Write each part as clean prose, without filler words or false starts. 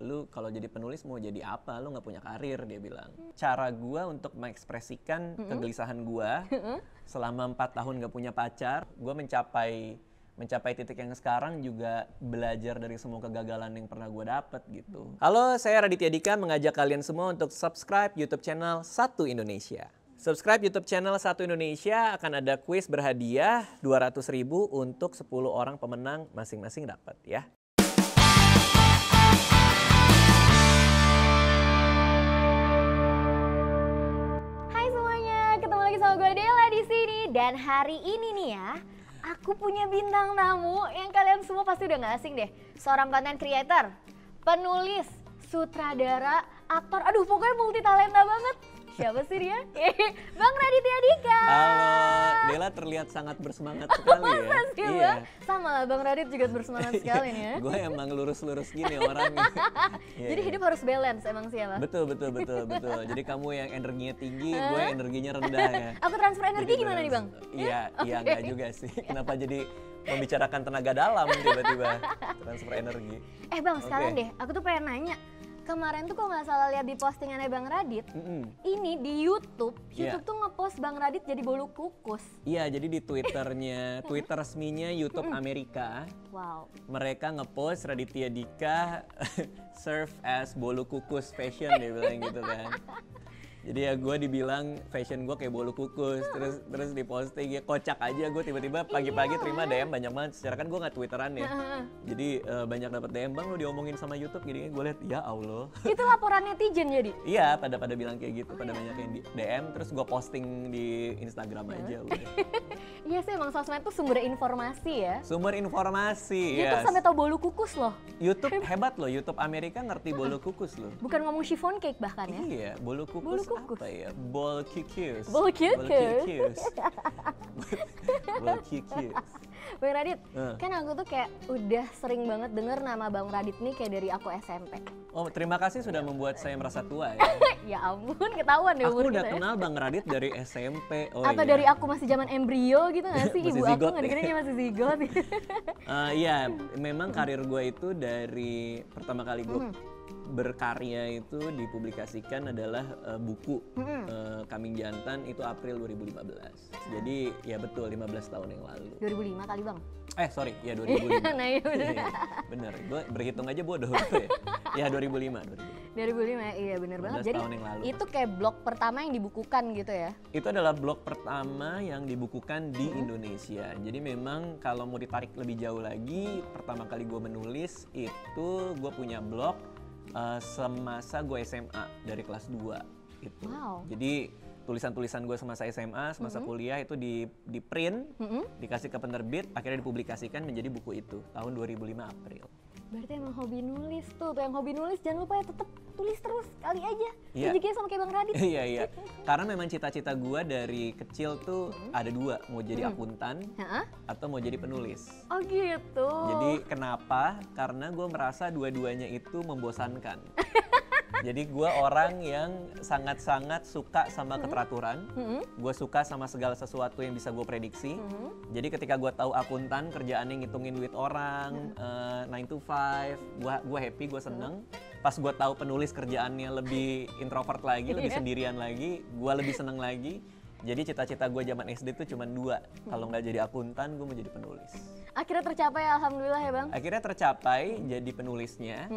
lu kalau jadi penulis mau jadi apa, lu nggak punya karir, dia bilang. Cara gue untuk mengekspresikan kegelisahan gue selama 4 tahun nggak punya pacar, gue mencapai titik yang sekarang juga belajar dari semua kegagalan yang pernah gue dapet gitu. Halo, saya Raditya Dika mengajak kalian semua untuk subscribe YouTube channel Satu Indonesia. Subscribe YouTube channel Satu Indonesia, akan ada kuis berhadiah 200.000 untuk 10 orang pemenang masing-masing dapat ya. Hai semuanya, ketemu lagi sama gue Della di sini dan hari ini nih ya, aku punya bintang tamu yang kalian semua pasti udah gak asing deh. Seorang content creator, penulis, sutradara, aktor, aduh pokoknya multi talenta banget. Siapa sih dia? Bang Raditya Dika. Halo, Della terlihat sangat bersemangat sekali ya. Masa sih Bang? Sama lah, Bang Radit juga bersemangat sekali nih ya. Gue emang lurus-lurus gini orangnya. Jadi hidup harus balance emang siapa? Betul. Jadi kamu yang energinya tinggi, gue energinya rendah ya. Aku transfer energi gimana nih Bang? Iya enggak juga sih. Kenapa jadi membicarakan tenaga dalam tiba-tiba transfer energi? Bang, sekalian deh, aku tuh pengen nanya. Kemarin tuh kalau nggak salah lihat di postingannya Bang Radit, ini di YouTube tuh ngepost Bang Radit jadi bolu kukus. Iya, jadi di Twitter resminya YouTube Amerika. Wow. Mereka ngepost Raditya Dika serve as bolu kukus fashion, dia bilang gitu kan. Jadi ya gue dibilang fashion gue kayak bolu kukus, terus di posting ya kocak aja gue tiba-tiba pagi-pagi terima DM banyak banget. Secara kan gue nggak twitteran ya, jadi banyak dapat DM, bang lu diomongin sama YouTube, jadi gue lihat ya Allah. Itu laporan netizen jadi? Iya, pada bilang kayak gitu, pada banyak yang di DM, terus gue posting di Instagram aja udah. Iya sih, emang sosmed tuh sumber informasi ya. Sumber informasi. YouTube sampai tahu bolu kukus loh. YouTube hebat loh, YouTube Amerika ngerti bolu kukus loh. Bukan ngomong chiffon cake bahkan ya? Iya, bolu kukus. Apa ya? Bol kukus. Bol kukus. Bol kukus. Bang Radit, kan aku tuh kayak udah sering banget denger nama Bang Radit nih kayak dari aku SMP. Oh, terima kasih sudah membuat saya merasa tua ya. Ya ampun, ketahuan deh umur kita. Aku udah kita, kenal Bang Radit dari SMP. Atau dari aku masih zaman embrio gitu gak sih? Ibu aku ngedengerinnya masih zigot. Iya, memang karir gue itu dari pertama kali gue berkarya itu dipublikasikan adalah buku Kambing Jantan itu April 2015. Jadi ya betul 15 tahun yang lalu. 2005 kali Bang? Sorry, ya 2005. Nah iya bener. Bener, gue berhitung aja bodoh gitu ya. Ya 2005. 2005 iya bener banget. Jadi tahun yang lalu. Itu kayak blog pertama yang dibukukan gitu ya? Itu adalah blog pertama yang dibukukan di Indonesia. Jadi memang kalau mau ditarik lebih jauh lagi, pertama kali gue menulis itu gue punya blog semasa gue SMA dari kelas 2 itu. Wow. Jadi tulisan-tulisan gue semasa SMA, semasa kuliah itu di print, dikasih ke penerbit, akhirnya dipublikasikan menjadi buku itu tahun 2005 April. Berarti emang hobi nulis tuh yang hobi nulis jangan lupa ya tetap tulis terus kali aja. Iya. Jadi sama kayak Bang Radit. Iya. Karena memang cita-cita gue dari kecil tuh ada dua, mau jadi akuntan atau mau jadi penulis. Oh gitu. Jadi kenapa? Karena gue merasa dua-duanya itu membosankan. Jadi gue orang yang sangat-sangat suka sama keteraturan. Gue suka sama segala sesuatu yang bisa gue prediksi. Jadi ketika gue tahu akuntan, kerjaannya ngitungin duit orang, 9 to 5, gue happy, gue seneng. Pas gue tahu penulis kerjaannya lebih introvert lagi, lebih sendirian lagi, gue lebih seneng lagi. Jadi cita-cita gue zaman SD tuh cuma 2. Kalau nggak jadi akuntan, gue mau jadi penulis. Akhirnya tercapai, alhamdulillah ya Bang. Akhirnya tercapai jadi penulisnya.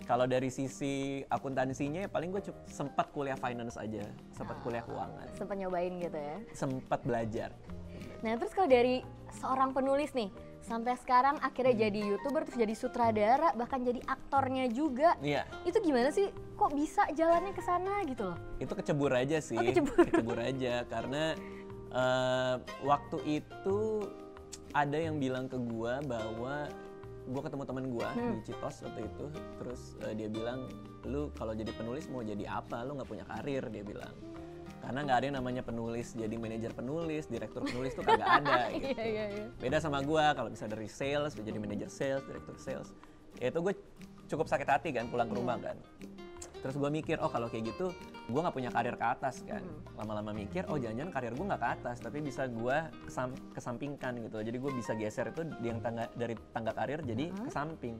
Kalau dari sisi akuntansinya, paling gue sempat kuliah finance aja, sempat kuliah keuangan. Sempat nyobain gitu ya? Sempat belajar. Nah terus kalau dari seorang penulis nih, sampai sekarang akhirnya jadi YouTuber, terus jadi sutradara, bahkan jadi aktornya juga. Iya. Itu gimana sih? Kok bisa jalannya ke sana gitu loh? Itu kecebur aja sih. Oh, kecebur aja karena waktu itu ada yang bilang ke gua bahwa gua ketemu teman gua di Citos waktu itu, terus dia bilang, lu kalau jadi penulis mau jadi apa? Lu nggak punya karir, dia bilang. Karena nggak ada yang namanya penulis jadi manajer penulis, direktur penulis tuh kagak ada gitu. Iya. Beda sama gue, kalau bisa dari sales, jadi manajer sales, direktur sales. Ya itu gue cukup sakit hati kan pulang ke rumah kan. Terus gue mikir, oh kalau kayak gitu gue nggak punya karir ke atas kan. Lama-lama mikir, oh jangan-jangan karir gue nggak ke atas, tapi bisa gue kesampingkan gitu. Jadi gue bisa geser itu dari tangga karir jadi ke samping.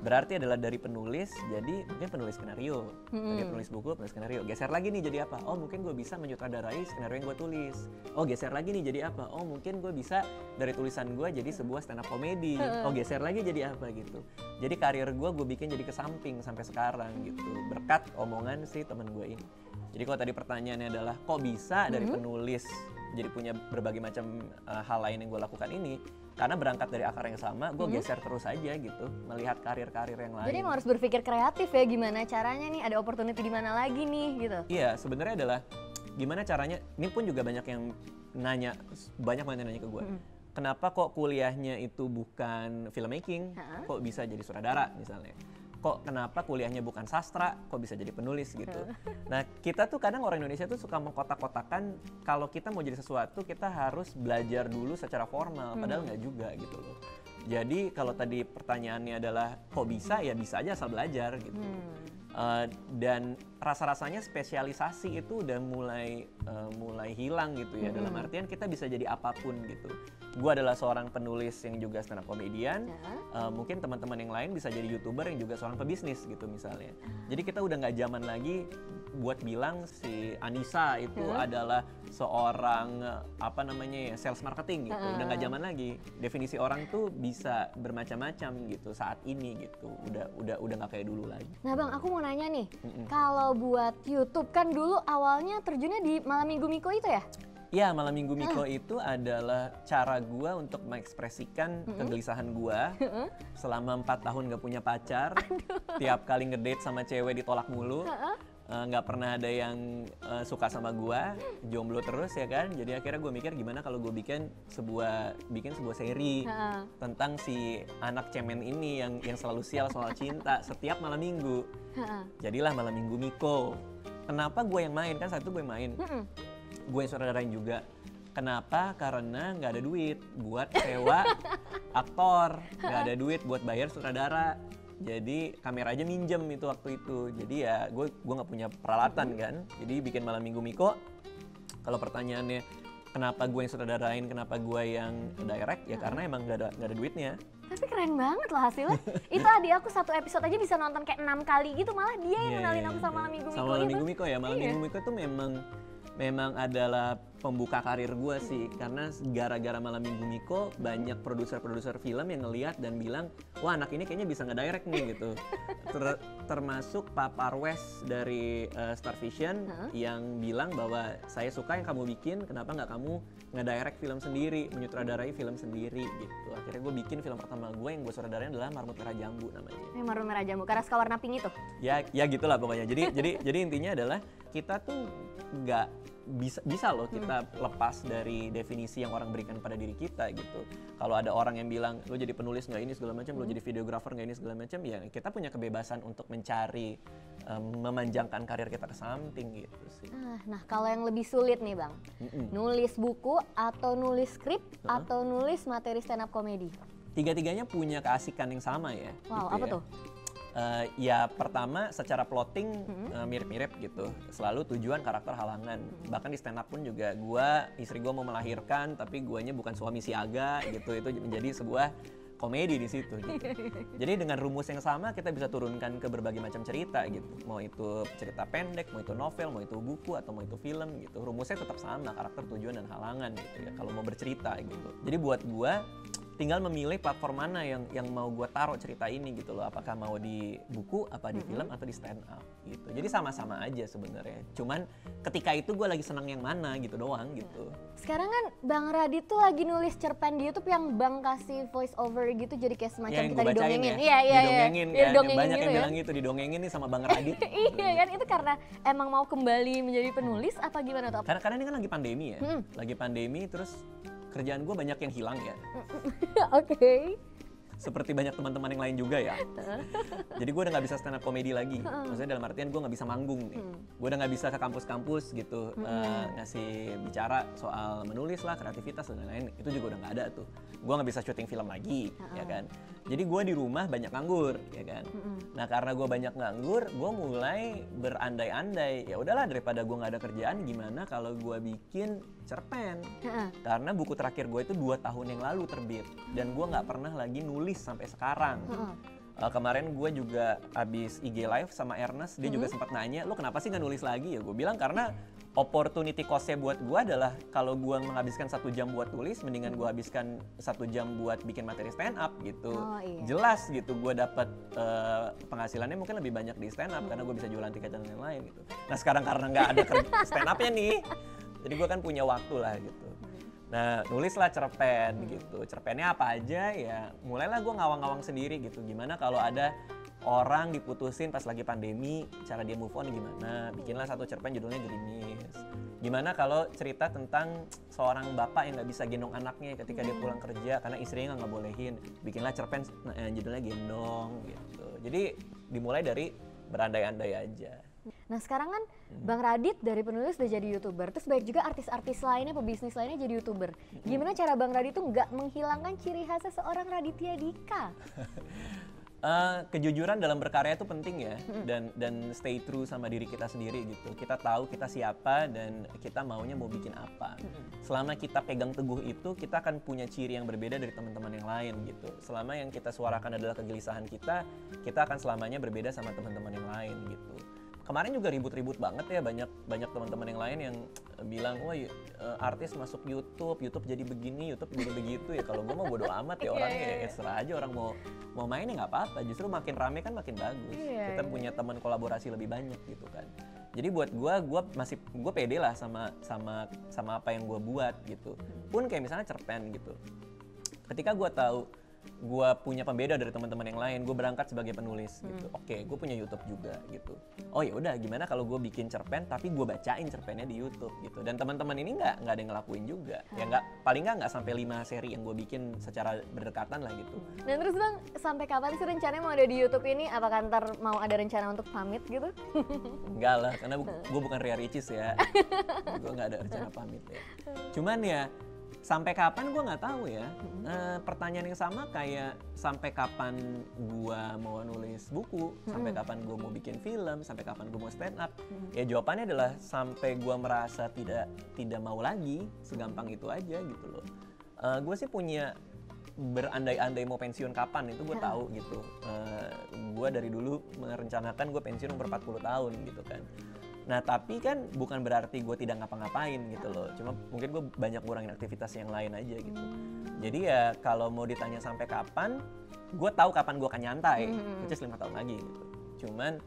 Berarti adalah dari penulis, jadi mungkin penulis skenario, dari penulis buku, penulis skenario. Geser lagi nih jadi apa? Oh mungkin gue bisa menyutradarai skenario yang gue tulis. Oh geser lagi nih jadi apa? Oh mungkin gue bisa dari tulisan gue jadi sebuah stand up comedy. Oh geser lagi jadi apa gitu. Jadi karir gue bikin jadi ke samping sampai sekarang gitu. Berkat omongan si teman gue ini. Jadi kalau tadi pertanyaannya adalah kok bisa dari penulis jadi punya berbagai macam hal lain yang gue lakukan ini, karena berangkat dari akar yang sama, gue geser terus aja gitu, melihat karir-karir yang lain. Jadi emang harus berpikir kreatif ya, gimana caranya nih, ada opportunity di mana lagi nih gitu. Iya, sebenarnya adalah gimana caranya, ini pun juga banyak yang nanya, banyak yang nanya ke gue. Kenapa kok kuliahnya itu bukan filmmaking, kok bisa jadi sutradara misalnya. Kok kenapa kuliahnya bukan sastra, kok bisa jadi penulis gitu. Nah kita tuh kadang orang Indonesia tuh suka mengkotak-kotakan kalau kita mau jadi sesuatu kita harus belajar dulu secara formal, padahal nggak juga gitu loh. Jadi kalau tadi pertanyaannya adalah kok bisa, ya bisa aja asal belajar gitu. Dan rasa-rasanya spesialisasi itu udah mulai hilang gitu ya. Dalam artian kita bisa jadi apapun gitu. Gue adalah seorang penulis yang juga stand up comedian. Mungkin teman-teman yang lain bisa jadi YouTuber yang juga seorang pebisnis gitu misalnya. Jadi kita udah nggak zaman lagi buat bilang si Anissa itu adalah seorang sales marketing gitu. Udah nggak zaman lagi. Definisi orang tuh bisa bermacam-macam gitu saat ini gitu. Udah nggak kayak dulu lagi. Nah Bang, aku mau nanya nih, kalau buat YouTube kan dulu awalnya terjunnya di Malam Minggu Miko itu ya? Ya, Malam Minggu Miko itu adalah cara gue untuk mengekspresikan kegelisahan gue selama 4 tahun gak punya pacar. Tiap kali ngedate sama cewek ditolak mulu. Nggak pernah ada yang suka sama gue, jomblo terus ya kan. Jadi akhirnya gue mikir gimana kalau gue bikin sebuah seri tentang si anak cemen ini yang selalu sial soal cinta setiap malam minggu. Jadilah Malam Minggu Miko. Kenapa gue yang main? Kan saat itu gue yang main. Gue yang sutradarain juga. Kenapa? Karena nggak ada duit buat sewa aktor, nggak ada duit buat bayar sutradara. Jadi kamera aja minjem itu waktu itu. Jadi ya gue nggak punya peralatan kan. Jadi bikin Malam Minggu Miko. Kalau pertanyaannya kenapa gue yang sutradarain, kenapa gue yang direct, ya karena emang nggak ada duitnya. Tapi keren banget loh hasilnya. Itu adik aku satu episode aja bisa nonton kayak 6 kali gitu, malah dia yang kenalin aku sama Malam Minggu Miko. Sama Malam Minggu Miko ya. Malam Minggu Miko itu memang adalah pembuka karir gue sih, karena gara-gara Malam Minggu Miko banyak produser-produser film yang ngeliat dan bilang, wah anak ini kayaknya bisa ngedirect nih gitu. Termasuk Pak Parwes dari Star Vision yang bilang bahwa saya suka yang kamu bikin, kenapa nggak kamu ngedirect film sendiri, menyutradarai film sendiri gitu. Akhirnya gue bikin film pertama gue yang gue sutradarain adalah Marmut Merah Jambu namanya. Marmut Merah Jambu, karena suka warna pink itu? Ya gitulah pokoknya. Jadi intinya adalah kita tuh nggak bisa loh kita lepas dari definisi yang orang berikan pada diri kita gitu. Kalau ada orang yang bilang lo jadi penulis nggak ini segala macam, lo jadi videografer nggak ini segala macam, ya kita punya kebebasan untuk mencari memanjangkan karir kita ke samping gitu sih. Nah kalau yang lebih sulit nih Bang, nulis buku atau nulis skrip atau nulis materi stand up comedy? Tiga-tiganya punya keasikan yang sama ya. Wow, gitu apa ya. tuh? Ya pertama secara plotting mirip-mirip gitu, selalu tujuan karakter halangan. Bahkan di stand up pun juga istri gue mau melahirkan tapi guanya bukan suami siaga gitu, itu menjadi sebuah komedi di situ gitu. Jadi dengan rumus yang sama kita bisa turunkan ke berbagai macam cerita gitu, mau itu cerita pendek, mau itu novel, mau itu buku atau mau itu film gitu. Rumusnya tetap sama, karakter, tujuan dan halangan gitu ya kalau mau bercerita gitu. Jadi buat gue tinggal memilih platform mana yang mau gue taruh cerita ini gitu loh. Apakah mau di buku, apa di film, atau di stand up gitu. Jadi sama-sama aja sebenarnya. Cuman ketika itu gue lagi senang yang mana gitu doang gitu. Sekarang kan Bang Radit tuh lagi nulis cerpen di YouTube yang Bang kasih voice over gitu, jadi kayak semacam kita didongengin. Iya. Didongengin kan. Banyak gitu yang bilang gitu, didongengin nih sama Bang Radit. Iya kan, itu karena emang mau kembali menjadi penulis apa gimana tuh? Karena ini kan lagi pandemi ya. Lagi pandemi terus kerjaan gue banyak yang hilang ya. Oke. Seperti banyak teman-teman yang lain juga ya. Jadi gue udah nggak bisa stand up comedy lagi. Maksudnya dalam artian gue nggak bisa manggung nih. Gue udah nggak bisa ke kampus-kampus gitu ngasih bicara soal menulis lah, kreativitas dan lain-lain. Itu juga udah nggak ada tuh. Gue nggak bisa syuting film lagi, ya kan. Jadi gue di rumah banyak nganggur, ya kan. Nah karena gue banyak nganggur, gue mulai berandai-andai. Ya udahlah daripada gue nggak ada kerjaan, gimana kalau gue bikin cerpen? Karena buku terakhir gue itu 2 tahun yang lalu terbit dan gue nggak pernah lagi nulis sampai sekarang. Kemarin gue juga abis IG live sama Ernest, dia juga sempat nanya, lo kenapa sih nggak nulis lagi ya? Gue bilang karena opportunity cost-nya buat gue adalah kalau gue menghabiskan 1 jam buat tulis, mendingan gue habiskan 1 jam buat bikin materi stand up gitu. Oh, iya. Jelas gitu, gue dapat penghasilannya mungkin lebih banyak di stand up karena gue bisa jualan tiket dan lain-lain gitu. Nah sekarang karena nggak ada stand up-nya nih, jadi gue kan punya waktu lah gitu. Nah, nulislah cerpen gitu. Cerpennya apa aja ya, mulailah gue ngawang-ngawang sendiri gitu. Gimana kalau ada orang diputusin pas lagi pandemi, cara dia move on gimana? Bikinlah satu cerpen judulnya Gerimis. Gimana kalau cerita tentang seorang bapak yang nggak bisa gendong anaknya ketika dia pulang kerja karena istrinya nggak ngebolehin. Bikinlah cerpen judulnya Gendong gitu. Jadi dimulai dari berandai-andai aja. Nah sekarang kan Bang Radit dari penulis udah jadi YouTuber, terus banyak juga artis-artis lainnya, pebisnis lainnya jadi YouTuber. Gimana cara Bang Radit tuh nggak menghilangkan ciri khasnya seorang Raditya Dika? Kejujuran dalam berkarya itu penting ya, dan stay true sama diri kita sendiri gitu. Kita tahu kita siapa dan kita maunya mau bikin apa. Selama kita pegang teguh itu, kita akan punya ciri yang berbeda dari teman-teman yang lain gitu. Selama yang kita suarakan adalah kegelisahan kita akan selamanya berbeda sama teman-teman yang lain gitu. Kemarin juga ribut-ribut banget ya, banyak teman-teman yang lain yang bilang, wah artis masuk YouTube jadi begini, YouTube jadi begitu ya. Kalau gue mau bodo amat ya orangnya, ya serah aja orang mau main ya nggak apa-apa. Justru makin rame kan makin bagus. Kita punya teman kolaborasi lebih banyak gitu kan. Jadi buat gue pede lah sama apa yang gue buat gitu. Pun kayak misalnya cerpen gitu. Ketika gue tahu gue punya pembeda dari teman-teman yang lain, gue berangkat sebagai penulis gitu. Oke, gue punya YouTube juga gitu. Oh ya udah, gimana kalau gue bikin cerpen tapi gue bacain cerpennya di YouTube gitu. Dan teman-teman ini nggak ada yang ngelakuin juga. Ya paling nggak sampai 5 seri yang gue bikin secara berdekatan lah gitu. Dan terus Bang, sampai kapan sih rencananya mau ada di YouTube ini? Apakah ntar mau ada rencana untuk pamit gitu? Enggak lah, karena gue bukan Ria Ricis ya. Gue nggak ada rencana pamit ya. Cuman ya sampai kapan gue nggak tahu ya. Pertanyaan yang sama kayak sampai kapan gue mau nulis buku, sampai kapan gue mau bikin film, sampai kapan gue mau stand up. Ya jawabannya adalah sampai gue merasa tidak mau lagi, segampang itu aja gitu loh. Gue sih punya berandai-andai mau pensiun kapan, itu gue tahu gitu. Gue dari dulu merencanakan gue pensiun umur 40 tahun gitu kan. Nah tapi kan bukan berarti gue tidak ngapa-ngapain gitu loh. Cuma mungkin gue banyak ngurangin aktivitas yang lain aja gitu. Jadi ya kalau mau ditanya sampai kapan, gue tahu kapan gue akan nyantai, which is 5 tahun lagi gitu. Cuman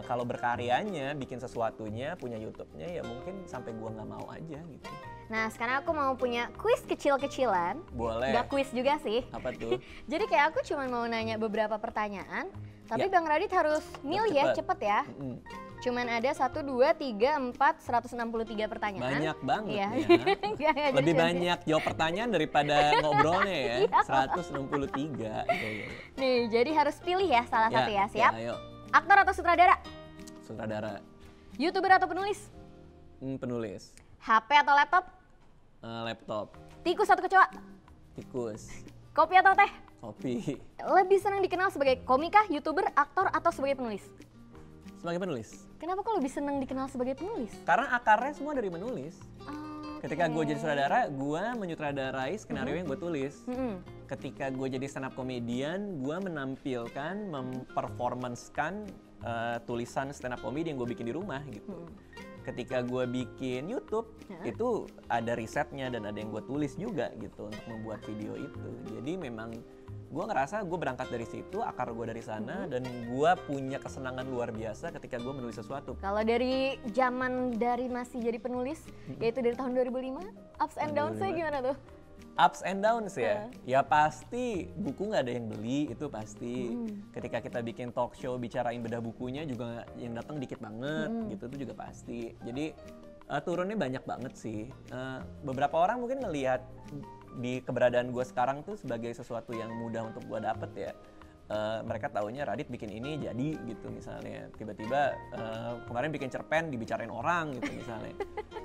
kalau berkaryanya, bikin sesuatunya, punya YouTube-nya ya mungkin sampai gue nggak mau aja gitu. Nah sekarang aku mau punya kuis kecil-kecilan. Boleh. Gak kuis juga sih. Apa tuh? Jadi kayak aku cuma mau nanya beberapa pertanyaan, tapi Bang Radit harus milih ya, cepet ya. Cuman ada 1, 2, 3, 4, 163 pertanyaan. Banyak banget ya. Lebih banyak jawab pertanyaan daripada ngobrolnya ya. 163. Nih, jadi harus pilih ya salah satu ya. Siap? Ya, ayo. Aktor atau sutradara? Sutradara. YouTuber atau penulis? Penulis. HP atau laptop? Laptop. Tikus atau kecoa? Tikus. Kopi atau teh? Kopi. Lebih senang dikenal sebagai komika, YouTuber, aktor, atau sebagai penulis? Sebagai penulis. Kenapa kok lebih senang dikenal sebagai penulis? Karena akarnya semua dari menulis. Ketika gue jadi sutradara, gue menyutradarai skenario yang gue tulis. Ketika gue jadi stand up comedian, gue menampilkan, memperformanskan tulisan stand up comedy yang gue bikin di rumah gitu. Ketika gue bikin YouTube, itu ada risetnya dan ada yang gue tulis juga gitu untuk membuat video itu. Jadi memang gue ngerasa gue berangkat dari situ, akar gue dari sana, dan gue punya kesenangan luar biasa ketika gue menulis sesuatu. Kalau dari zaman dari masih jadi penulis, yaitu dari tahun 2005, ups and downs-nya gimana tuh? Ups and downs ya, ya pasti buku nggak ada yang beli, itu pasti. Ketika kita bikin talk show bicarain bedah bukunya juga yang datang dikit banget, gitu itu juga pasti. Jadi turunnya banyak banget sih. Beberapa orang mungkin ngelihat di keberadaan gue sekarang tuh sebagai sesuatu yang mudah untuk gue dapet ya. Mereka taunya Radit bikin ini jadi gitu misalnya. Tiba-tiba kemarin bikin cerpen dibicarain orang gitu misalnya.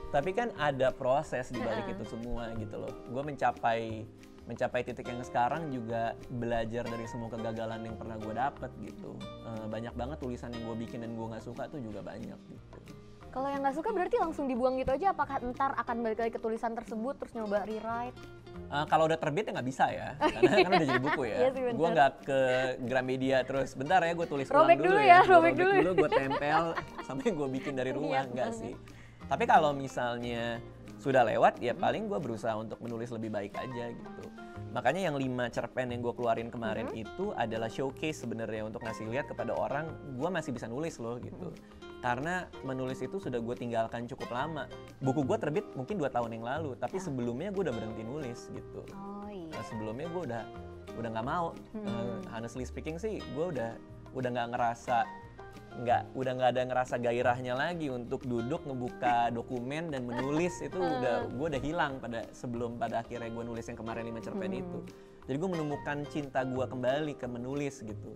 Tapi kan ada proses di balik itu semua gitu loh. Gue mencapai mencapai titik yang sekarang juga belajar dari semua kegagalan yang pernah gue dapet gitu. Banyak banget tulisan yang gue bikin dan gue nggak suka tuh juga banyak gitu. Kalau yang nggak suka berarti langsung dibuang gitu aja, apakah ntar akan balik lagi ke tulisan tersebut terus nyoba rewrite? Kalau udah terbit ya nggak bisa ya, karena kan udah jadi buku ya. Iya sih, bener. Gue nggak ke Gramedia terus, bentar ya gue tulis ulang Robek dulu dulu ya. ya, Gua robek dulu. gue tempel sampai gue bikin dari rumah, Iya, enggak banget. sih. Tapi kalau misalnya sudah lewat ya paling gue berusaha untuk menulis lebih baik aja gitu. Makanya yang 5 cerpen yang gue keluarin kemarin itu adalah showcase sebenarnya untuk ngasih lihat kepada orang gue masih bisa nulis loh gitu. Karena menulis itu sudah gue tinggalkan cukup lama. Buku gue terbit mungkin 2 tahun yang lalu, tapi sebelumnya gue udah berhenti nulis gitu. Oh iya. Nah, sebelumnya gue udah nggak mau. Honestly speaking sih, gue udah nggak ngerasa udah nggak ada ngerasa gairahnya lagi untuk duduk ngebuka dokumen dan menulis itu gue udah hilang pada akhirnya gue nulis yang kemarin 5 cerpen itu. Jadi gue menemukan cinta gue kembali ke menulis gitu.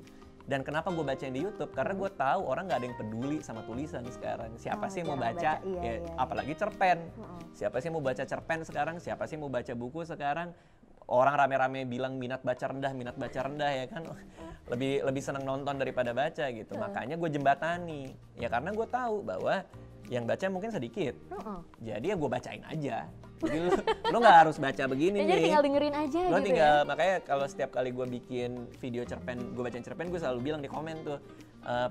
Dan kenapa gue bacain di YouTube? Karena gue tahu orang nggak ada yang peduli sama tulisan sekarang. Siapa sih yang mau baca? Iya. Apalagi cerpen. Siapa sih yang mau baca cerpen sekarang? Siapa sih yang mau baca buku sekarang? Orang rame-rame bilang minat baca rendah ya kan. Lebih senang nonton daripada baca gitu. Makanya gue jembatani. Ya karena gue tahu bahwa yang baca mungkin sedikit. Jadi ya gue bacain aja. Jadi lo nggak harus baca begini nih. Jadi tinggal dengerin aja Lo gitu tinggal, ya. makanya kalau setiap kali gue bikin video cerpen, gue bacain cerpen, gue selalu bilang di komen tuh,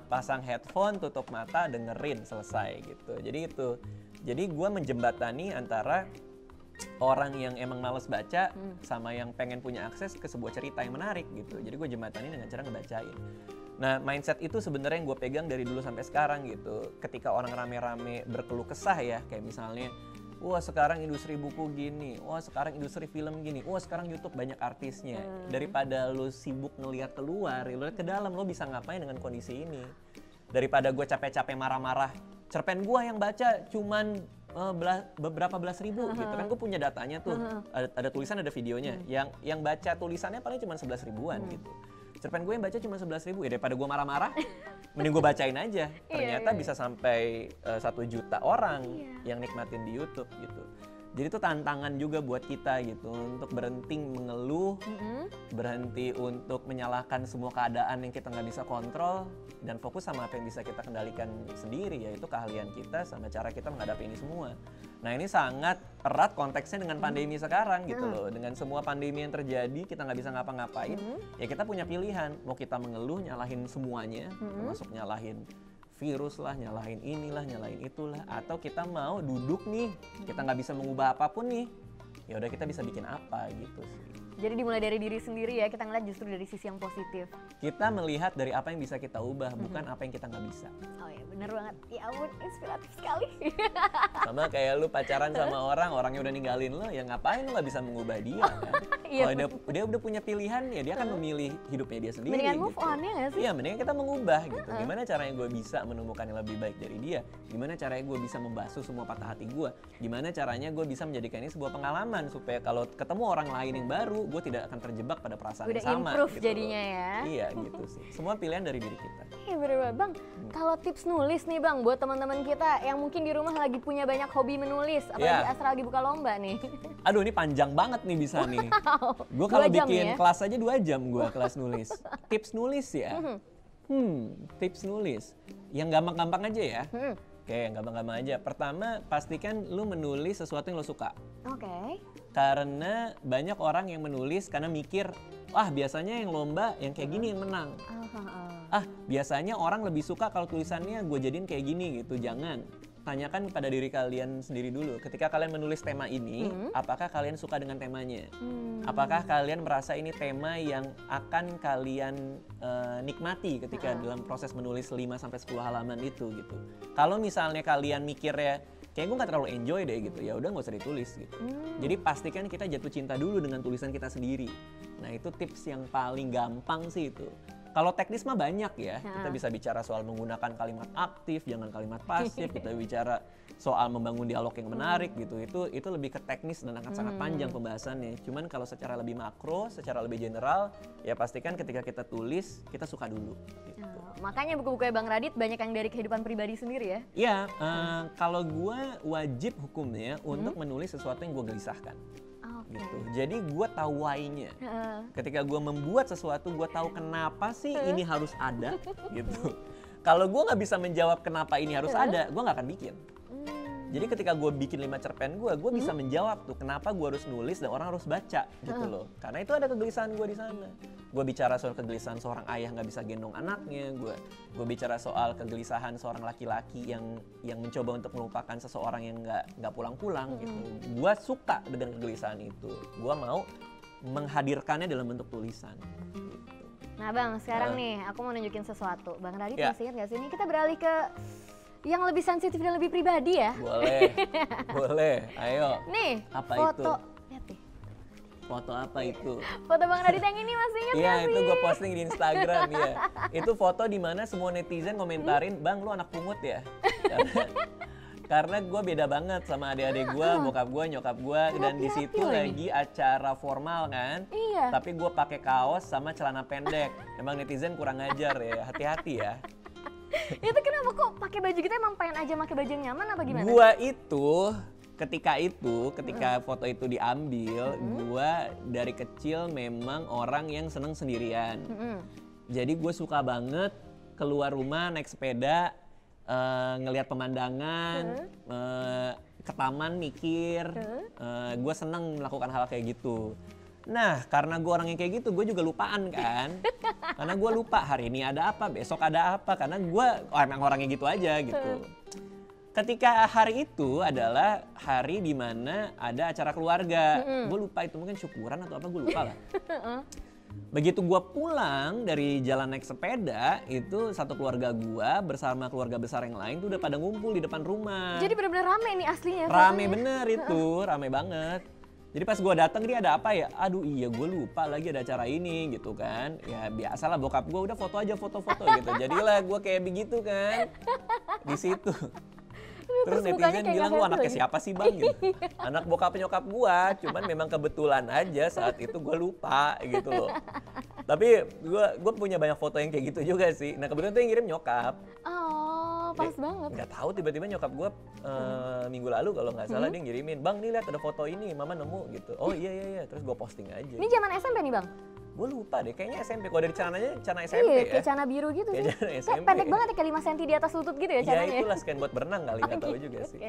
pasang headphone, tutup mata, dengerin, selesai gitu. Jadi itu. Jadi gue menjembatani antara orang yang emang males baca sama yang pengen punya akses ke sebuah cerita yang menarik gitu. Jadi gue jembatani dengan cara ngebacain. Nah, mindset itu sebenarnya yang gue pegang dari dulu sampai sekarang gitu. Ketika orang rame-rame berkeluh kesah ya, kayak misalnya, wah sekarang industri buku gini, wah sekarang industri film gini, wah sekarang YouTube banyak artisnya. Daripada lo sibuk ngeliat keluar, lo lihat ke dalam, lo bisa ngapain dengan kondisi ini. Daripada gue capek-capek marah-marah, cerpen gue yang baca cuman beberapa belas ribu gitu kan, gue punya datanya tuh, ada tulisan ada videonya, yang baca tulisannya paling cuma 11 ribuan gitu. Cerpen gue yang baca cuma 11 ribu, ya daripada gue marah-marah, mending gue bacain aja. Ternyata bisa sampai 1 juta orang yang nikmatin di YouTube gitu. Jadi itu tantangan juga buat kita gitu, untuk berhenti mengeluh, berhenti untuk menyalahkan semua keadaan yang kita nggak bisa kontrol, dan fokus sama apa yang bisa kita kendalikan sendiri, yaitu keahlian kita sama cara kita menghadapi ini semua. Nah ini sangat erat konteksnya dengan pandemi sekarang gitu loh. Dengan semua pandemi yang terjadi, kita nggak bisa ngapa-ngapain, ya kita punya pilihan. Mau kita mengeluh, nyalahin semuanya, termasuk nyalahin virus lah, nyalahin inilah, nyalahin itulah, atau kita mau duduk nih, kita nggak bisa mengubah apapun nih, ya udah kita bisa bikin apa gitu sih. Jadi dimulai dari diri sendiri ya, kita ngeliat justru dari sisi yang positif. Kita melihat dari apa yang bisa kita ubah, bukan apa yang kita nggak bisa. Oh ya bener banget, ya ampun inspiratif sekali. Sama kayak lu pacaran sama orang, orangnya udah ninggalin lo, ya ngapain lu nggak bisa mengubah dia kan? Iya, Kalau dia udah punya pilihan, ya dia akan memilih hidupnya dia sendiri. Mendingan move gitu. on ya nggak sih? Iya, mendingan kita mengubah gitu. Gimana caranya gue bisa menemukan yang lebih baik dari dia? Gimana caranya gue bisa membasuh semua patah hati gue? Gimana caranya gue bisa menjadikan ini sebuah pengalaman supaya kalau ketemu orang lain yang baru, gue tidak akan terjebak pada perasaan Udah yang sama. improve gitu jadinya loh. ya. Iya gitu sih. Semua pilihan dari diri kita. Iya bener banget Bang, kalau tips nulis nih Bang buat teman-teman kita yang mungkin di rumah lagi punya banyak hobi menulis, apalagi Astra lagi buka lomba nih. Aduh ini panjang banget nih bisa nih. Gue kalau 2 jam bikin ya? kelas aja 2 jam gue kelas nulis. Tips nulis ya? Tips nulis. Yang gampang-gampang aja ya. Oke, yang gampang-gampang aja. Pertama, pastikan lu menulis sesuatu yang lu suka. Oke. Karena banyak orang yang menulis karena mikir, wah biasanya yang lomba yang kayak gini yang menang. Biasanya orang lebih suka kalau tulisannya gue jadiin kayak gini gitu. Jangan. Tanyakan pada diri kalian sendiri dulu. Ketika kalian menulis tema ini, apakah kalian suka dengan temanya? Apakah kalian merasa ini tema yang akan kalian nikmati ketika dalam proses menulis 5-10 halaman itu gitu. Kalau misalnya kalian mikirnya kayak gue nggak terlalu enjoy deh gitu, ya udah nggak usah ditulis gitu. Jadi pastikan kita jatuh cinta dulu dengan tulisan kita sendiri. Nah itu tips yang paling gampang sih itu. Kalau teknis mah banyak ya, kita bisa bicara soal menggunakan kalimat aktif, jangan kalimat pasif, kita bicara soal membangun dialog yang menarik gitu, itu lebih ke teknis dan akan sangat panjang pembahasannya. Cuman kalau secara lebih makro, secara lebih general, ya pastikan ketika kita tulis, kita suka dulu. Gitu. Makanya buku-bukunya Bang Radit banyak yang dari kehidupan pribadi sendiri ya? Iya, kalau gue wajib hukumnya untuk menulis sesuatu yang gue gelisahkan. gitu. Jadi gue tahu why-nya. Ketika gue membuat sesuatu, gue tahu kenapa sih ini harus ada gitu. Kalau gue nggak bisa menjawab kenapa ini harus ada, gue nggak akan bikin. Jadi ketika gue bikin 5 cerpen gue bisa menjawab tuh kenapa gue harus nulis dan orang harus baca gitu loh. Karena itu ada kegelisahan gue di sana. Gue bicara soal kegelisahan seorang ayah nggak bisa gendong anaknya. Gue bicara soal kegelisahan seorang laki-laki yang mencoba untuk melupakan seseorang yang nggak pulang-pulang gitu. Gue suka dengan kegelisahan itu. Gue mau menghadirkannya dalam bentuk tulisan. Gitu. Nah Bang, sekarang nih aku mau nunjukin sesuatu. Bang Radit masih ingat nggak sih? Ini kita beralih ke yang lebih sensitif dan lebih pribadi ya. Boleh, boleh. Ayo. Nih, apa foto. Itu? Lihat deh. Foto apa itu? Foto Bang Radit yang ini masih ingat Iya, nggak sih? itu gue posting di Instagram ya. Itu foto di mana semua netizen komentarin, Bang lu anak pungut ya? Karena gue beda banget sama adik-adik gue, bokap gue, nyokap gue, dan di situ lagi acara formal kan. Iya. Tapi gue pakai kaos sama celana pendek. Emang netizen kurang ajar ya, hati-hati ya. Itu kenapa kok pakai baju gitu, emang pengen aja pakai baju yang nyaman apa gimana? Gua itu ketika foto itu diambil, gua dari kecil memang orang yang seneng sendirian. Jadi gue suka banget keluar rumah naik sepeda, ngelihat pemandangan, ke taman mikir. Gue seneng melakukan hal kayak gitu. Nah, karena gue orang yang kayak gitu, gue juga lupaan kan. Karena gue lupa hari ini ada apa, besok ada apa. Karena gue emang orangnya gitu aja gitu. Ketika hari itu adalah hari dimana ada acara keluarga. Gue lupa itu mungkin syukuran atau apa, gue lupa lah. Begitu gue pulang dari jalan naik sepeda, itu satu keluarga gue bersama keluarga besar yang lain tuh udah pada ngumpul di depan rumah. Jadi benar-benar rame nih aslinya. Rame bener itu, rame banget. Jadi pas gue datang dia ada apa ya? Aduh iya gue lupa lagi ada acara ini gitu kan. Ya biasalah bokap gue udah foto aja foto-foto gitu. Jadilah gue kayak begitu kan di situ. Terus netizen bilang lu anaknya siapa sih bang gitu. Anak bokap nyokap gue, cuman memang kebetulan aja saat itu gue lupa gitu loh. Tapi gue punya banyak foto yang kayak gitu juga sih. Nah kebetulan tuh yang ngirim nyokap. Oh pas banget. Nggak tahu tiba-tiba nyokap gue minggu lalu kalau nggak salah dia ngirimin, bang nih lihat ada foto ini, mama nemu gitu. Oh iya, terus gue posting aja. Ini zaman SMP nih bang? Gue lupa deh, kayaknya SMP. Kalau dari celananya, celana SMP iya, ya. kayak celana biru gitu sih. Kayak pendek banget ya, kayak 5 cm di atas lutut gitu ya celananya. Iya itulah scan buat berenang kali, nggak tahu juga sih.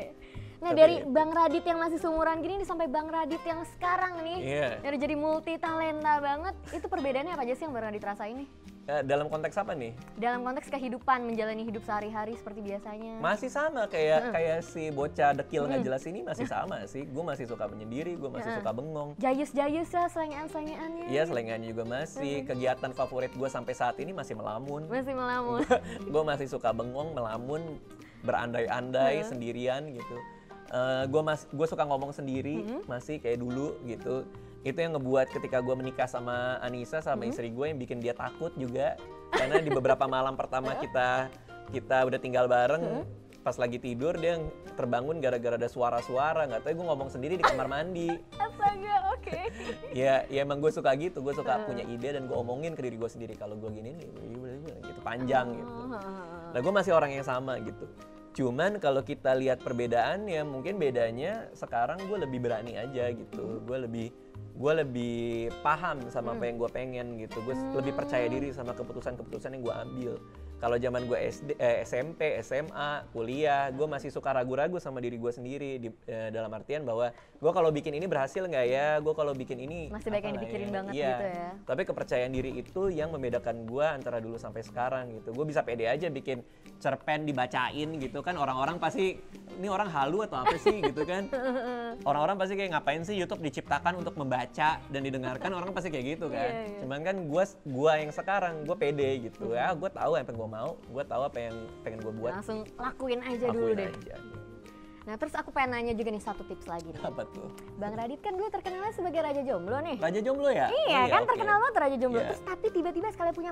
Nah dari Bang Radit yang masih seumuran gini nih sampai Bang Radit yang sekarang nih, yang udah jadi multi talenta banget, itu perbedaannya apa aja sih yang Bang Radit rasain nih? Dalam konteks apa nih? Dalam konteks kehidupan, menjalani hidup sehari-hari seperti biasanya. Masih sama kayak si bocah dekil nggak jelas ini masih sama sih. Gue masih suka menyendiri, gue masih suka bengong. Jayus-jayus lah selengean-selengeannya. Iya selengeannya juga masih. Kegiatan favorit gue sampai saat ini masih melamun. Masih melamun. Gue masih suka bengong, melamun, berandai-andai sendirian gitu. Gue suka ngomong sendiri masih kayak dulu gitu. Itu yang ngebuat ketika gue menikah sama Anissa sama istri gue yang bikin dia takut juga. Karena di beberapa malam pertama kita udah tinggal bareng, pas lagi tidur dia terbangun gara-gara ada suara-suara, nggak tahu gue ngomong sendiri di kamar mandi. Astaga, oke. Ya emang gue suka gitu, gue suka punya ide dan gue omongin ke diri gue sendiri kalau gue gini nih, gitu panjang gitu. Nah gue masih orang yang sama gitu. Cuman kalau kita lihat perbedaan ya mungkin bedanya sekarang gue lebih berani aja gitu, gue lebih paham sama apa yang gue pengen gitu, gue lebih percaya diri sama keputusan-keputusan yang gue ambil. Kalau zaman gue SMP, SMA, kuliah, gue masih suka ragu-ragu sama diri gue sendiri dalam artian bahwa gue kalau bikin ini berhasil nggak ya, gue kalau bikin ini masih banyak yang dipikirin banget iya. gitu ya. Tapi kepercayaan diri itu yang membedakan gue antara dulu sampai sekarang gitu. Gue bisa pede aja bikin cerpen dibacain gitu kan, orang-orang pasti ini orang halu atau apa sih gitu kan. Orang-orang pasti kayak ngapain sih YouTube diciptakan untuk membaca dan didengarkan, orang pasti kayak gitu kan. Cuman kan gue yang sekarang gue pede gitu ya, gue tahu apa yang gue mau, gue tahu apa yang pengen gue buat. Langsung lakuin aja dulu deh. Nah terus aku pengen nanya juga nih satu tips lagi nih. Apa tuh? Bang Radit kan dulu terkenalnya sebagai raja jomblo nih. Raja jomblo ya? Iya kan terkenal banget raja jomblo. Terus tapi tiba-tiba sekali punya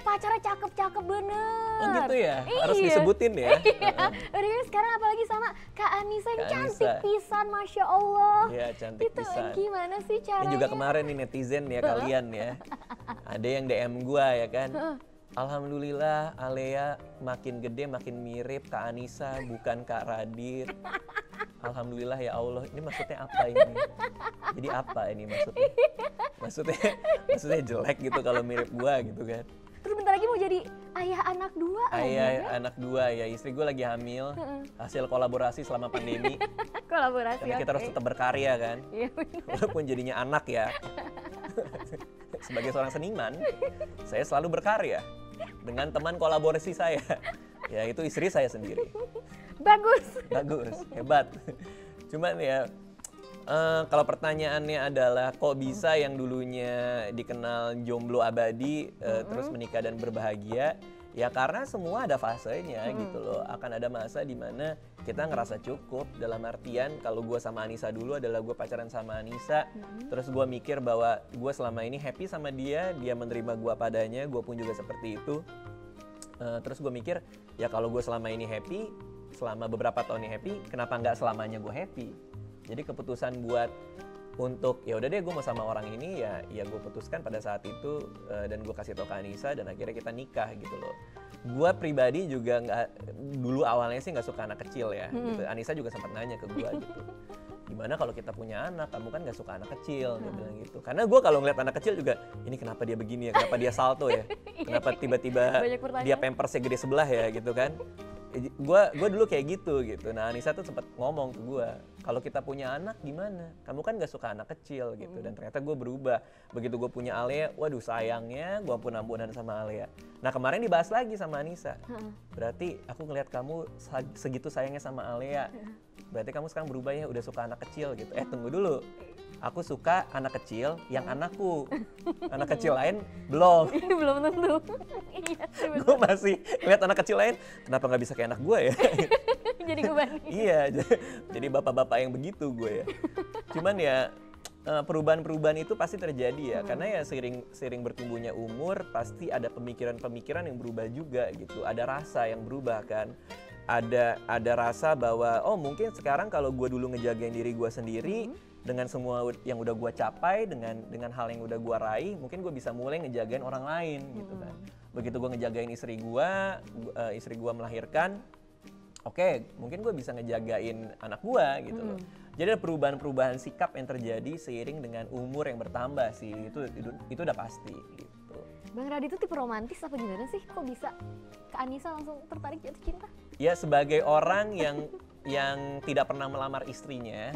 pacarnya cakep-cakep bener. Oh gitu ya? Harus disebutin ya? Iya. Udah sekarang apalagi sama Kak Anissa yang cantik pisan, Masya Allah. Iya cantik pisan. Gimana sih caranya? Ini juga kemarin nih netizen ya kalian ya. Ada yang DM gua ya kan. Alhamdulillah Alea makin gede makin mirip Kak Anissa bukan Kak Radit. Alhamdulillah ya Allah, ini maksudnya apa ini? Jadi apa ini maksudnya? Maksudnya jelek gitu kalau mirip gua gitu kan. Terus bentar lagi mau jadi ayah anak 2 Ayah anak 2 ya, istri gue lagi hamil, hasil kolaborasi selama pandemi. Kolaborasi. Karena kita harus tetap berkarya kan, Iya benar. walaupun jadinya anak ya. Sebagai seorang seniman, saya selalu berkarya dengan teman kolaborasi saya, yaitu istri saya sendiri. Bagus. Bagus, hebat. Cuman ya, kalau pertanyaannya adalah kok bisa yang dulunya dikenal jomblo abadi terus menikah dan berbahagia? Ya karena semua ada fasenya gitu loh. Akan ada masa di mana kita ngerasa cukup, dalam artian kalau gue sama Anissa dulu adalah gue pacaran sama Anissa, terus gue mikir bahwa gue selama ini happy sama dia menerima gue padanya, gue pun juga seperti itu. Terus gue mikir ya kalau gue selama ini happy, selama beberapa tahun ini happy, kenapa nggak selamanya gue happy? Jadi keputusan buat untuk ya udah deh gue mau sama orang ini ya gue putuskan pada saat itu dan gue kasih tau ke Anissa dan akhirnya kita nikah gitu loh. Gue pribadi juga nggak, dulu awalnya sih nggak suka anak kecil ya. Gitu. Anissa juga sempat nanya ke gue gitu, gimana kalau kita punya anak, kamu kan nggak suka anak kecil, dia bilang gitu. Karena gue kalau ngeliat anak kecil juga, ini kenapa dia begini ya, kenapa dia salto ya, kenapa tiba-tiba dia pampersnya gede sebelah ya gitu kan. Gue dulu kayak gitu. Nah Anissa tuh sempat ngomong ke gue, kalau kita punya anak gimana? Kamu kan gak suka anak kecil gitu. Dan ternyata gue berubah. Begitu gue punya Alea, waduh sayangnya gue ampun-ampunan sama Alea. Nah kemarin dibahas lagi sama Anissa. Berarti aku ngeliat kamu segitu sayangnya sama Alea. Berarti kamu sekarang berubah ya, udah suka anak kecil gitu. Tunggu dulu. Aku suka anak kecil yang anakku. Anak kecil lain belum. Belum tentu. Iya sih bener. Gue masih lihat anak kecil lain, kenapa nggak bisa kayak anak gue ya? Jadi ngebanding. Iya, jadi bapak-bapak yang begitu gue ya. Cuman ya perubahan-perubahan itu pasti terjadi ya, karena ya seiring bertumbuhnya umur pasti ada pemikiran-pemikiran yang berubah juga gitu. Ada rasa yang berubah kan. Ada rasa bahwa oh mungkin sekarang kalau gue dulu ngejagain diri gue sendiri dengan semua yang udah gue capai, dengan hal yang udah gue raih, mungkin gue bisa mulai ngejagain orang lain gitu kan. Begitu gue ngejagain istri gue melahirkan, oke, mungkin gue bisa ngejagain anak gue gitu loh. Jadi ada perubahan-perubahan sikap yang terjadi seiring dengan umur yang bertambah sih, itu udah pasti gitu. Bang Radit itu tipe romantis apa gimana sih? Kok bisa ke Anissa langsung tertarik jatuh cinta? Ya sebagai orang yang tidak pernah melamar istrinya,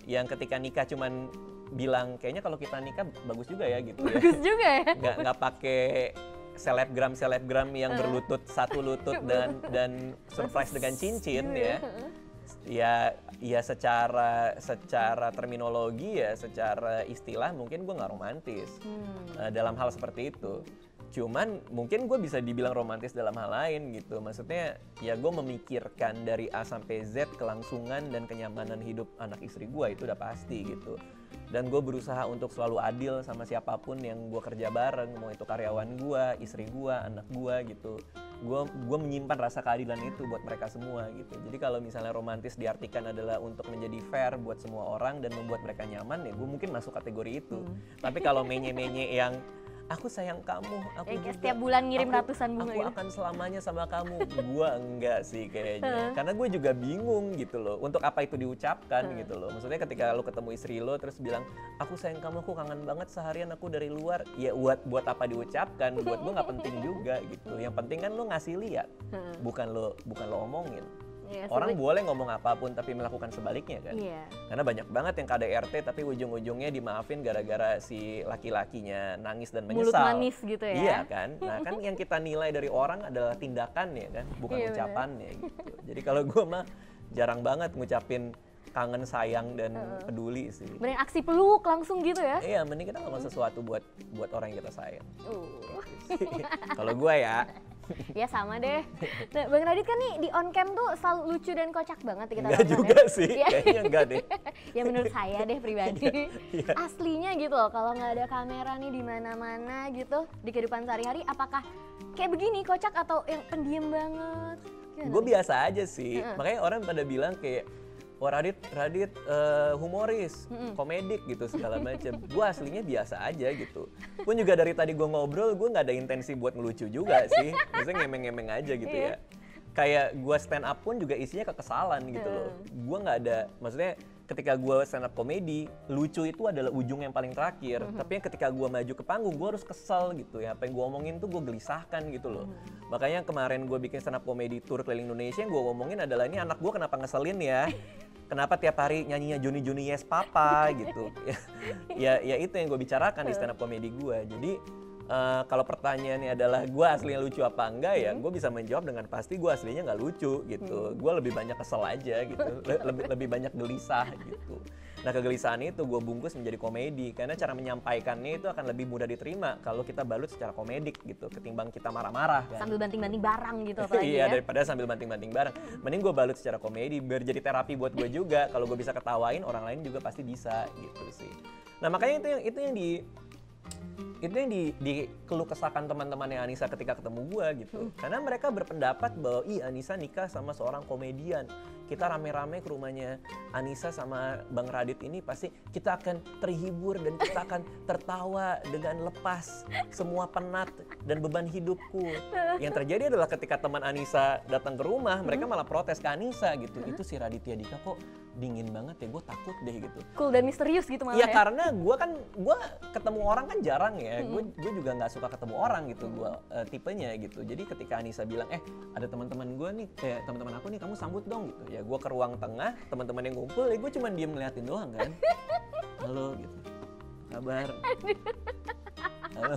yang ketika nikah cuman bilang kayaknya kalau kita nikah bagus juga ya gitu ya. Bagus juga ya? Nggak pakai selebgram yang berlutut satu lutut dan surprise dengan cincin ya. Ya secara terminologi ya, secara istilah mungkin gue nggak romantis dalam hal seperti itu. Cuman mungkin gue bisa dibilang romantis dalam hal lain gitu. Maksudnya ya gue memikirkan dari A sampai Z kelangsungan dan kenyamanan hidup anak istri gue itu udah pasti gitu. Dan gue berusaha untuk selalu adil sama siapapun yang gue kerja bareng, mau itu karyawan gue, istri gue, anak gue gitu. Gue menyimpan rasa keadilan itu buat mereka semua gitu. Jadi kalau misalnya romantis diartikan adalah untuk menjadi fair buat semua orang dan membuat mereka nyaman, ya gue mungkin masuk kategori itu. Tapi kalau menye-menye yang aku sayang kamu, aku juga, setiap bulan ngirim ratusan bunga aku gitu. akan selamanya sama kamu. Gua enggak sih kayaknya. Karena gue juga bingung gitu loh, untuk apa itu diucapkan gitu loh. Maksudnya ketika lo ketemu istri lo terus bilang, aku sayang kamu, aku kangen banget seharian aku dari luar. Ya buat apa diucapkan, buat gue nggak penting juga gitu. Yang penting kan lo ngasih lihat, bukan lo omongin. Ya, orang boleh ngomong apapun tapi melakukan sebaliknya kan. Karena banyak banget yang KDRT tapi ujung-ujungnya dimaafin gara-gara si laki-lakinya nangis dan menyesal. Mulut manis gitu ya. Iya kan. Nah kan yang kita nilai dari orang adalah tindakannya kan, bukan ucapannya gitu. Jadi kalau gue mah jarang banget ngucapin kangen, sayang, dan peduli sih. Beneran aksi peluk langsung gitu ya? Iya, mending kita ngomong sesuatu buat orang yang kita sayang. Kalau gue ya. Ya sama deh. Nah, Bang Radit kan nih di on cam tuh selalu lucu dan kocak banget kita Enggak juga sih, kayaknya enggak deh. Ya menurut saya deh pribadi. Aslinya gitu loh, kalau nggak ada kamera nih di mana-mana gitu di kehidupan sehari-hari, apakah kayak begini kocak atau yang pendiam banget? Gue biasa aja sih. Makanya orang pada bilang kayak wah Radit humoris, komedik gitu segala macam. Gue aslinya biasa aja gitu. Pun juga dari tadi gue ngobrol, gue nggak ada intensi buat ngelucu juga sih. Biasanya ngemeng-ngemeng aja gitu ya. Kayak gue stand up pun juga isinya kekesalan gitu loh. Gue nggak ada, maksudnya ketika gue stand up komedi, lucu itu adalah ujung yang paling terakhir. Tapi ketika gue maju ke panggung, gue harus kesel gitu ya. Apa yang gue omongin tuh gue gelisahkan gitu loh. Makanya kemarin gue bikin stand up komedi tour keliling Indonesia, yang gue ngomongin adalah ini anak gue kenapa ngeselin ya. Kenapa tiap hari nyanyinya Joni Yes Papa gitu. ya itu yang gue bicarakan di stand up komedi gue. Jadi kalau pertanyaannya adalah gue aslinya lucu apa enggak ya, gue bisa menjawab dengan pasti gue aslinya nggak lucu gitu. Gue lebih banyak kesel aja gitu, lebih banyak gelisah gitu. Nah kegelisahan itu gue bungkus menjadi komedi karena cara menyampaikannya itu akan lebih mudah diterima kalau kita balut secara komedik gitu ketimbang kita marah-marah kan. Sambil banting-banting barang gitu apalagi Iya, ya. daripada sambil banting-banting barang. Mending gue balut secara komedi biar jadi terapi buat gue juga. Kalau gue bisa ketawain, orang lain juga pasti bisa gitu sih. Nah makanya itu yang dikeluh kesahkan teman-temannya Anissa ketika ketemu gue gitu. Karena mereka berpendapat bahwa Anissa nikah sama seorang komedian. Kita rame-rame ke rumahnya Anissa sama Bang Radit ini pasti kita akan terhibur dan kita akan tertawa dengan lepas semua penat dan beban hidupku. Yang terjadi adalah ketika teman Anissa datang ke rumah, mereka malah protes ke Anissa gitu. Itu si Raditya Dika kok dingin banget ya, gue takut deh gitu. Cool dan misterius gitu malah ya. ya. Karena gue ketemu orang kan jarang ya. Gue juga nggak suka ketemu orang gitu, gue tipenya gitu. Jadi ketika Anissa bilang, ada teman-teman gue nih, teman-teman aku nih, kamu sambut dong gitu. Ya gue ke ruang tengah, teman-teman yang ngumpul, gue cuma diem ngeliatin doang kan. Halo gitu, kabar. Halo.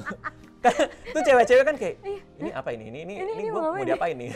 Tuh cewek-cewek kan kayak, ini apa ini gue mau diapain nih?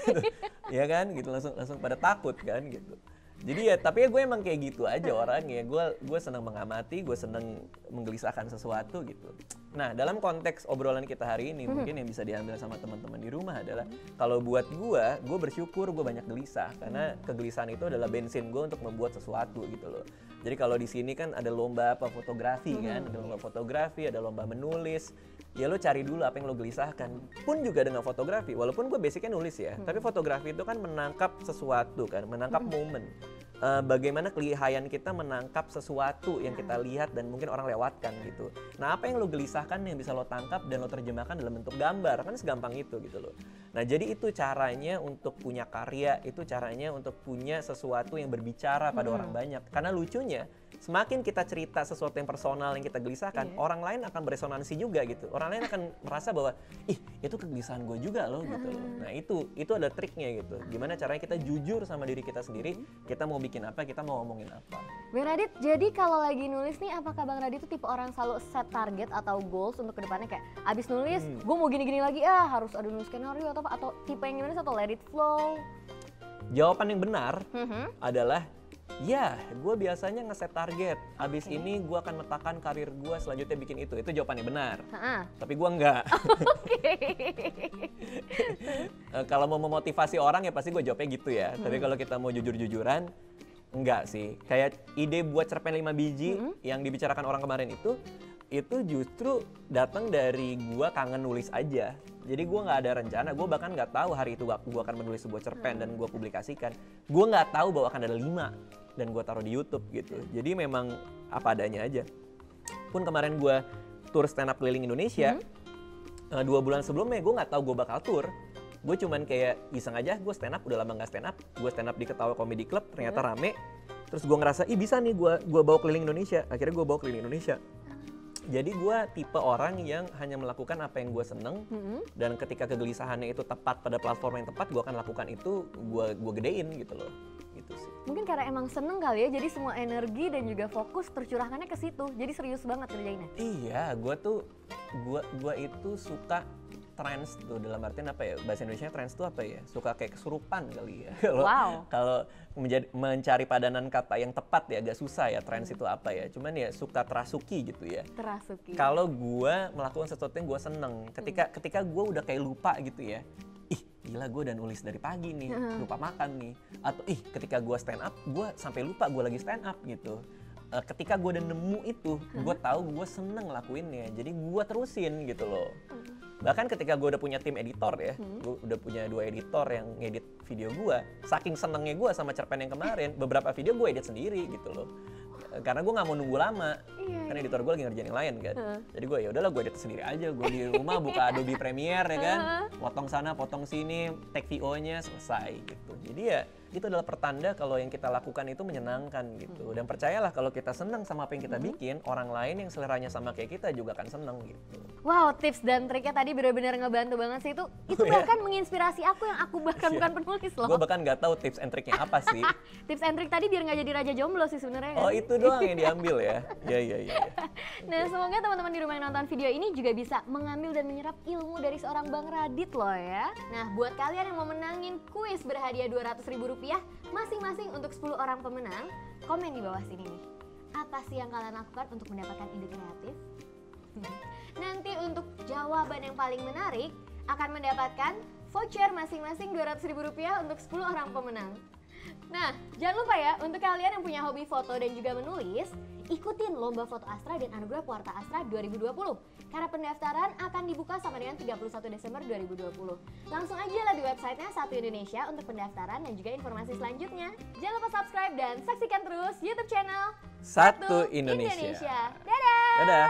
Ya kan, gitu langsung pada takut kan gitu. Jadi ya, tapi ya gue emang kayak gitu aja orangnya. Gue senang mengamati, gue senang menggelisahkan sesuatu gitu. Nah, dalam konteks obrolan kita hari ini, mungkin yang bisa diambil sama teman-teman di rumah adalah kalau buat gue bersyukur gue banyak gelisah karena kegelisahan itu adalah bensin gue untuk membuat sesuatu gitu loh. Jadi kalau di sini kan ada lomba fotografi kan, ada lomba fotografi, ada lomba menulis. Ya lo cari dulu apa yang lo gelisahkan. Pun juga dengan fotografi, walaupun gue basicnya nulis ya, tapi fotografi itu kan menangkap sesuatu kan, menangkap momen. Bagaimana kelihayan kita menangkap sesuatu yang kita lihat dan mungkin orang lewatkan gitu. Nah apa yang lo gelisahkan yang bisa lo tangkap dan lo terjemahkan dalam bentuk gambar, kan segampang itu gitu loh. Nah jadi itu caranya untuk punya karya, itu caranya untuk punya sesuatu yang berbicara pada orang banyak. Karena lucunya, semakin kita cerita sesuatu yang personal yang kita gelisahkan, orang lain akan beresonansi juga gitu. Orang lain akan merasa bahwa, itu kegelisahan gue juga loh gitu loh. Nah itu ada triknya gitu. Gimana caranya kita jujur sama diri kita sendiri, kita mau bikin apa, kita mau ngomongin apa. Bang Radit, jadi kalau lagi nulis nih, apakah Bang Radit itu tipe orang selalu set target atau goals untuk kedepannya kayak abis nulis, gue mau gini-gini lagi harus ada nulis skenario atau tipe yang nulis atau let it flow? Jawaban yang benar adalah ya, gue biasanya ngeset target. Abis ini gue akan meletakkan karir gue selanjutnya bikin itu. Itu jawabannya benar. Tapi gue enggak. Kalau mau memotivasi orang ya pasti gue jawabnya gitu ya. Tapi kalau kita mau jujur-jujuran, enggak sih. Kayak ide buat cerpen 5 biji yang dibicarakan orang kemarin itu justru datang dari gue kangen nulis aja. Jadi gue nggak ada rencana, gue bahkan nggak tahu hari itu gue akan menulis sebuah cerpen dan gue publikasikan. Gue nggak tahu bahwa akan ada 5 dan gue taruh di YouTube gitu. Jadi memang apa adanya aja. Pun kemarin gue tur stand up keliling Indonesia, 2 bulan sebelumnya gue nggak tahu gue bakal tur. Gue cuman kayak iseng aja, gue stand up, udah lama nggak stand up. Gue stand up di Ketawa Comedy Club, ternyata rame. Terus gue ngerasa, bisa nih gue bawa keliling Indonesia. Akhirnya gue bawa keliling Indonesia. Jadi gue tipe orang yang hanya melakukan apa yang gue seneng, dan ketika kegelisahannya itu tepat pada platform yang tepat, gue akan lakukan itu, gue gedein gitu loh. Gitu sih. Mungkin karena emang seneng kali ya, jadi semua energi dan juga fokus tercurahkannya ke situ. Jadi serius banget kerjainnya. Iya, gue itu suka trance tuh, dalam artian apa ya, bahasa Indonesia trance tuh apa ya, suka kayak kesurupan kali ya. Kalau mencari padanan kata yang tepat ya agak susah ya, trance itu apa ya, cuman ya suka terasuki gitu ya. Terasuki. Kalau gue melakukan sesuatu yang gue seneng, ketika gue udah kayak lupa gitu ya, gila gue udah nulis dari pagi nih, lupa makan nih, atau ketika gue stand up, gue sampai lupa gue lagi stand up gitu. ketika gue udah nemu itu, gue tahu gue seneng lakuinnya, jadi gue terusin gitu loh. Bahkan ketika gue udah punya tim editor ya, gue udah punya 2 editor yang ngedit video gue, saking senengnya gue sama cerpen yang kemarin, beberapa video gue edit sendiri gitu loh. Karena gue nggak mau nunggu lama, karena editor gue lagi ngerjain yang lain kan. Jadi gue ya udahlah gue edit sendiri aja, gue di rumah buka Adobe Premiere ya kan, potong sana potong sini, take VO-nya selesai gitu. Jadi ya itu adalah pertanda kalau yang kita lakukan itu menyenangkan gitu. Dan percayalah kalau kita senang sama apa yang kita bikin, orang lain yang seleranya sama kayak kita juga akan seneng gitu. Wow, tips dan triknya tadi benar-benar ngebantu banget sih itu bahkan menginspirasi aku yang aku bahkan bukan penulis loh. Gue bahkan nggak tahu tips and triknya apa sih. Tips and trik tadi biar nggak jadi raja jomblo sih sebenarnya. Oh itu doang yang diambil ya? Iya. Nah semoga teman-teman di rumah yang nonton video ini juga bisa mengambil dan menyerap ilmu dari seorang Bang Radit loh ya. Nah buat kalian yang mau menangin kuis berhadiah Rp200.000 masing-masing untuk 10 orang pemenang, komen di bawah sini nih. Apa sih yang kalian lakukan untuk mendapatkan ide kreatif? Nanti untuk jawaban yang paling menarik akan mendapatkan voucher masing-masing Rp200.000 untuk 10 orang pemenang. Nah, jangan lupa ya untuk kalian yang punya hobi foto dan juga menulis, ikutin Lomba Foto Astra dan Anugerah Pewarta Astra 2020. Karena pendaftaran akan dibuka sampai dengan 31 Desember 2020. Langsung aja lah di websitenya Satu Indonesia untuk pendaftaran dan juga informasi selanjutnya. Jangan lupa subscribe dan saksikan terus YouTube channel Satu Indonesia. Dadah! Dadah!